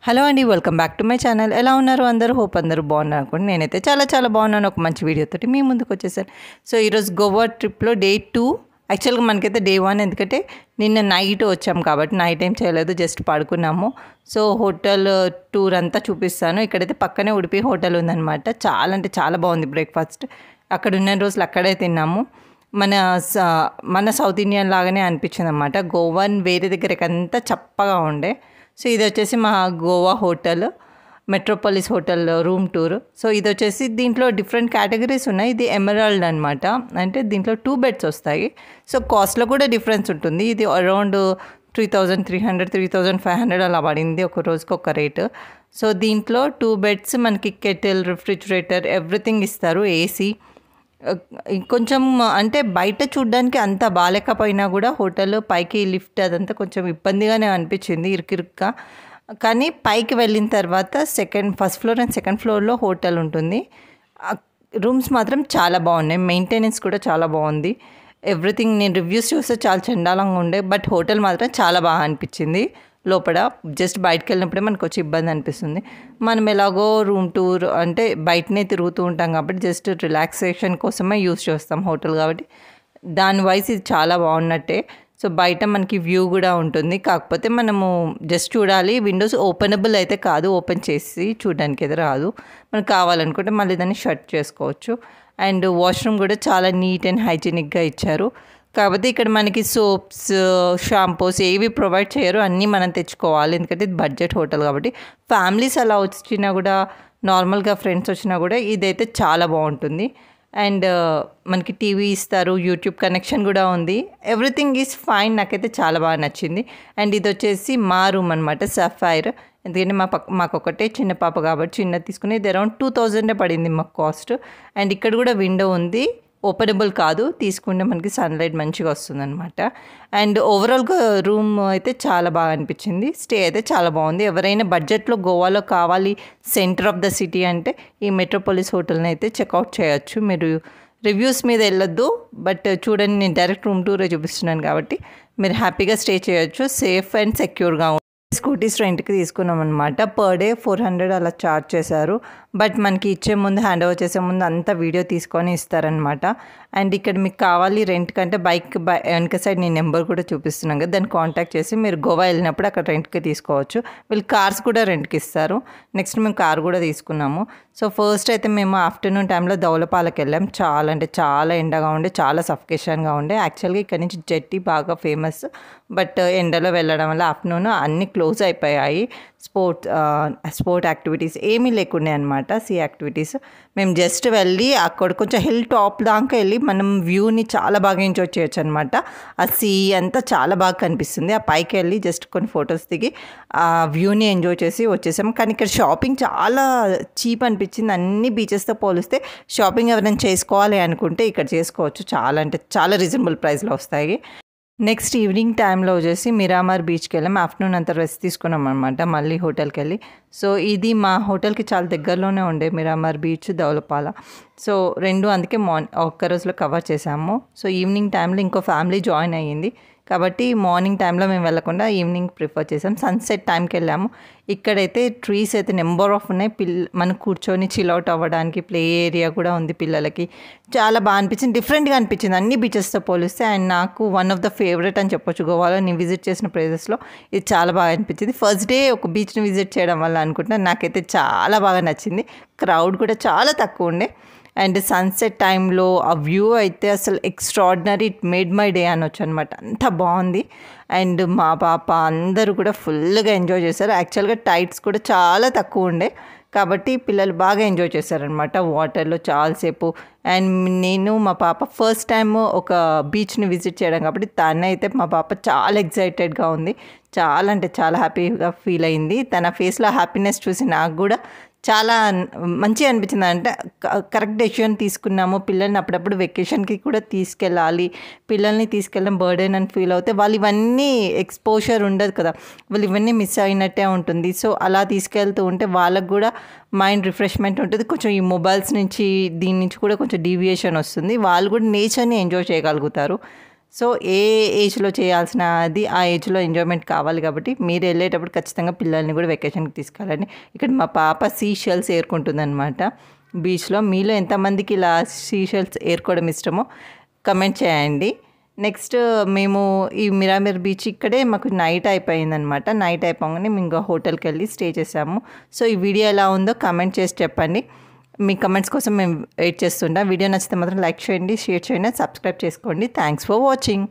Hello అండి, welcome back to my channel. ఎలా ఉన్నారు అందరూ? హోప్ అందరూ బాగున్నారు అనుకోండి. నేనైతే చాలా చాలా బాగున్నాను. ఒక మంచి వీడియోతోటి మీ ముందుకు వచ్చేసాను. సో ఈరోజు గోవా ట్రిప్లో డే 2. యాక్చువల్గా మనకైతే డే 1, ఎందుకంటే నిన్న నైట్ వచ్చాము కాబట్టి నైట్ ఏం చేయలేదు, జస్ట్ పడుకున్నాము. సో హోటల్ టూర్ అంతా చూపిస్తాను. ఇక్కడైతే పక్కనే ఉడిపి హోటల్ ఉందన్నమాట. చాలా అంటే చాలా బాగుంది బ్రేక్ఫాస్ట్. అక్కడ ఉన్న రోజులు అక్కడే తిన్నాము. మన సౌత్ ఇండియన్ లాగానే అనిపించింది అన్నమాట. గోవన్ వేరే దగ్గరకంతా చప్పగా ఉండే. సో ఇది వచ్చేసి మా Goa hotel, metropolis hotel room tour. So ఇది వచ్చేసి దీంట్లో డిఫరెంట్ కేటగిరీస్ ఉన్నాయి. ఇది ఎమరాల్డ్ అనమాట, అంటే దీంట్లో 2 బెడ్స్ వస్తాయి. సో కాస్ట్లో కూడా డిఫరెన్స్ ఉంటుంది. ఇది అరౌండ్ 3300 3500 అలా పడింది ఒక రోజుకి ఒక రేటు. సో దీంట్లో 2 బెడ్స్ మనకి కెటిల్, రిఫ్రిజిరేటర్, ఎవ్రీథింగ్ ఇస్తారు. ఏసీ కొంచెం అంటే బయట చూడ్డానికి అంత బాగాలేకపోయినా కూడా హోటల్ పైకి లిఫ్ట్ అదంతా కొంచెం ఇబ్బందిగానే అనిపించింది, ఇరుకిరుగ్గా. కానీ పైకి వెళ్ళిన తర్వాత ఫస్ట్ ఫ్లోర్ అండ్ సెకండ్ ఫ్లోర్లో హోటల్ ఉంటుంది. రూమ్స్ మాత్రం చాలా బాగున్నాయి, మెయింటెనెన్స్ కూడా చాలా బాగుంది. ఎవ్రీథింగ్ నేను రివ్యూస్ చూస్తే చాలా చండాలంగా ఉండే, బట్ హోటల్ మాత్రం చాలా బాగా అనిపించింది. లోపల జస్ట్ బయటకు వెళ్ళినప్పుడే మనకు వచ్చి ఇబ్బంది అనిపిస్తుంది. మనం ఎలాగో రూమ్ టూర్ అంటే బయటనే తిరుగుతూ ఉంటాం కాబట్టి జస్ట్ రిలాక్సేషన్ కోసమే యూస్ చేస్తాం హోటల్ కాబట్టి. దాని వైజ్ ఇది చాలా బాగున్నట్టే. సో బయట మనకి వ్యూ కూడా ఉంటుంది, కాకపోతే మనము జస్ట్ చూడాలి. విండోస్ ఓపెనబుల్ అయితే కాదు, ఓపెన్ చేసి చూడడానికి అయితే రాదు. మనకు కావాలనుకుంటే మళ్ళీ దాన్ని షట్ చేసుకోవచ్చు. అండ్ వాష్రూమ్ కూడా చాలా నీట్ అండ్ హైజీనిక్గా ఇచ్చారు. కాకపోతే ఇక్కడ మనకి సోప్స్, షాంపూస్ ఏవి ప్రొవైడ్ చేయరు, అన్నీ మనం తెచ్చుకోవాలి. ఎందుకంటే ఇది బడ్జెట్ హోటల్ కాబట్టి. ఫ్యామిలీస్ అలా వచ్చినా కూడా, నార్మల్గా ఫ్రెండ్స్ వచ్చినా కూడా ఇదైతే చాలా బాగుంటుంది. అండ్ మనకి టీవీ ఇస్తారు, యూట్యూబ్ కనెక్షన్ కూడా ఉంది. ఎవ్రీథింగ్ ఈజ్ ఫైన్, నాకైతే చాలా బాగా నచ్చింది. అండ్ ఇది వచ్చేసి మా రూమ్ అనమాట, సఫైర్. ఎందుకంటే మాకు ఒకటే చిన్న పాప కాబట్టి చిన్నది తీసుకుని ఇది అరౌండ్ 2000 పడింది మాకు కాస్ట్. అండ్ ఇక్కడ కూడా విండో ఉంది, ఓపెనబుల్ కాదు, తీసుకుంటే మనకి సన్లైట్ మంచిగా వస్తుంది అనమాట. అండ్ ఓవరాల్గా రూమ్ అయితే చాలా బాగా అనిపించింది. స్టే అయితే చాలా బాగుంది. ఎవరైనా బడ్జెట్లో గోవాలో కావాలి, సెంటర్ ఆఫ్ ద సిటీ అంటే ఈ మెట్రోపాలిస్ హోటల్ని అయితే చెక్అవుట్ చేయొచ్చు. మీరు రివ్యూస్ మీద వెళ్ళొద్దు, బట్ చూడండి, నేను డైరెక్ట్ రూమ్ టూరే చూపిస్తున్నాను కాబట్టి మీరు హ్యాపీగా స్టే చేయొచ్చు, సేఫ్ అండ్ సెక్యూర్గా. స్కూటీస్ రెంట్కి తీసుకున్నాం అనమాట. పర్ డే 400 అలా ఛార్జ్ చేశారు. బట్ మనకి ఇచ్చే ముందు, హ్యాండ్ ఓవర్ చేసే ముందు అంతా వీడియో తీసుకొని ఇస్తారనమాట. అండ్ ఇక్కడ మీకు కావాలి రెంట్ కంటే బైక్ వెనక సైడ్ నేను నెంబర్ కూడా చూపిస్తున్నాను కదా, దాన్ని కాంటాక్ట్ చేసి మీరు గోవా వెళ్ళినప్పుడు అక్కడ రెంట్కి తీసుకోవచ్చు. వీళ్ళు కార్స్ కూడా రెంట్కి ఇస్తారు. నెక్స్ట్ మేము కార్ కూడా తీసుకున్నాము. సో ఫస్ట్ అయితే మేము ఆఫ్టర్నూన్ టైంలో దౌలపాలకి వెళ్ళాం. చాలా అంటే చాలా ఎండగా ఉండే, చాలా సఫికేషన్గా ఉండే. యాక్చువల్గా ఇక్కడ నుంచి జెట్టి బాగా ఫేమస్, బట్ ఎండలో వెళ్ళడం వల్ల ఆఫ్టర్నూన్ అన్నీ క్లోజ్ అయిపోయాయి. స్పోర్ట్ యాక్టివిటీస్ ఏమీ లేకుండే అనమాట, సీ యాక్టివిటీస్. మేము జస్ట్ వెళ్ళి అక్కడ కొంచెం హిల్ టాప్ దాకా వెళ్ళి మనం వ్యూని చాలా బాగా ఎంజాయ్ చేయొచ్చు అనమాట. ఆ సీ అంతా చాలా బాగా కనిపిస్తుంది. ఆ పైకి వెళ్ళి జస్ట్ కొన్ని ఫొటోస్ దిగి ఆ వ్యూని ఎంజాయ్ చేసి వచ్చేసాం. కానీ ఇక్కడ షాపింగ్ చాలా చీప్ అనిపించింది. అన్ని బీచెస్తో పోలిస్తే షాపింగ్ ఎవరైనా చేసుకోవాలి అనుకుంటే ఇక్కడ చేసుకోవచ్చు. చాలా అంటే చాలా రీజనబుల్ ప్రైస్లో వస్తాయి. నెక్స్ట్ ఈవినింగ్ టైంలో వచ్చేసి మిరామార్ బీచ్కి వెళ్ళాం. ఆఫ్టర్నూన్ అంతా రెస్ట్ తీసుకున్నాం అనమాట, మళ్ళీ హోటల్కి వెళ్ళి. సో ఇది మా హోటల్కి చాలా దగ్గరలోనే ఉండే మిరామార్ బీచ్, దౌలపాల. సో రెండు అందుకే ఒక్క రోజులో కవర్ చేసాము. సో ఈవినింగ్ టైంలో ఇంకో ఫ్యామిలీ జాయిన్ అయ్యింది కాబట్టి మార్నింగ్ టైంలో మేము వెళ్ళకుండా ఈవినింగ్ ప్రిఫర్ చేసాం. సన్సెట్ టైంకి వెళ్ళాము. ఇక్కడైతే ట్రీస్ అయితే నెంబర్ ఆఫ్ ఉన్నాయి. మనం కూర్చొని చిల్అవుట్ అవ్వడానికి ప్లే ఏరియా కూడా ఉంది పిల్లలకి. చాలా బాగా అనిపించింది, డిఫరెంట్గా అనిపించింది అన్ని బీచెస్తో పోలిస్తే. అండ్ నాకు వన్ ఆఫ్ ద ఫేవరెట్ అని చెప్పొచ్చు గోవాలో నేను విజిట్ చేసిన ప్లేసెస్లో ఇది చాలా బాగా అనిపించింది. ఫస్ట్ డే ఒక బీచ్ని విజిట్ చేయడం వల్ల అనుకుంటున్నా, నాకైతే చాలా బాగా నచ్చింది. క్రౌడ్ కూడా చాలా తక్కువ ఉండే. అండ్ సన్సెట్ టైంలో ఆ వ్యూ అయితే అసలు extraordinary, it made my day అనొచ్చు అనమాట, అంత బాగుంది. అండ్ మా పాప అందరూ కూడా ఫుల్గా ఎంజాయ్ చేశారు. యాక్చువల్గా టైడ్స్ కూడా చాలా తక్కువ ఉండే కాబట్టి పిల్లలు బాగా ఎంజాయ్ చేశారనమాట వాటర్లో చాలాసేపు. అండ్ నేను మా పాప ఫస్ట్ టైం ఒక బీచ్ని విజిట్ చేయడం కాబట్టి తనైతే మా పాప చాలా ఎగ్జైటెడ్గా ఉంది, చాలా అంటే చాలా హ్యాపీగా ఫీల్ అయింది. తన ఫేస్లో హ్యాపీనెస్ చూసి నాకు కూడా చాలా మంచిగా అనిపించింది. అంటే కరెక్ట్ డెసిషన్ తీసుకున్నాము. పిల్లల్ని అప్పుడప్పుడు వెకేషన్కి కూడా తీసుకెళ్ళాలి. పిల్లల్ని తీసుకెళ్ళడం బర్డెన్ అని ఫీల్ అవుతే వాళ్ళు ఇవన్నీ ఎక్స్పోజర్ ఉండదు కదా, వాళ్ళు ఇవన్నీ మిస్ అయినట్టే ఉంటుంది. సో అలా తీసుకెళ్తూ ఉంటే వాళ్ళకు కూడా మైండ్ రిఫ్రెష్మెంట్ ఉంటుంది. కొంచెం ఈ మొబైల్స్ నుంచి దీని నుంచి కూడా కొంచెం డీవియేషన్ వస్తుంది. వాళ్ళు కూడా నేచర్ని ఎంజాయ్ చేయగలుగుతారు. సో ఏ ఏజ్లో చేయాల్సినది ఆ ఏజ్లో ఎంజాయ్మెంట్ కావాలి కాబట్టి మీరు వెళ్ళేటప్పుడు ఖచ్చితంగా పిల్లల్ని కూడా వెకేషన్కి తీసుకెళ్ళండి. ఇక్కడ మా పాప సీ షెల్స్ ఏరుకుంటుందన్నమాట బీచ్లో. మీలో ఎంతమందికి ఇలా సీ షెల్స్ ఏరుకోవడం ఇష్టమో కమెంట్ చేయండి. నెక్స్ట్ మేము ఈ మిరామిర్ బీచ్ ఇక్కడే మాకు నైట్ అయిపోయిందనమాట. నైట్ అయిపోగానే మేము ఇంకా హోటల్కి వెళ్ళి స్టే చేసాము. సో ఈ వీడియో ఎలా ఉందో కమెంట్ చేసి చెప్పండి. మీ కమెంట్స్ కోసం మేము వెయిట్ చేస్తుంటాం. వీడియో నచ్చితే మాత్రం లైక్ చేయండి, షేర్ చేయండి, సబ్స్క్రైబ్ చేసుకోండి. Thanks for watching.